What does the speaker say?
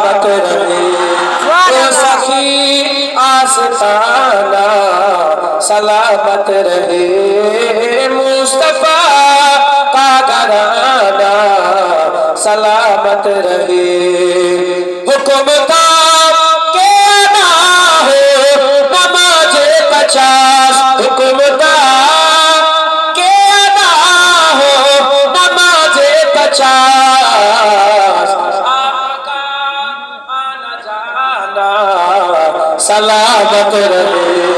सलामत रहे। ओ सखी आस्ताना सलामत रहे। मुस्तफा का घराना सलामत रहे। हुक्म था के अदा हो नमाज़े 50, हुक्म था के अदा हो नमाज़े 50। आका आना जाना सलामत रहे।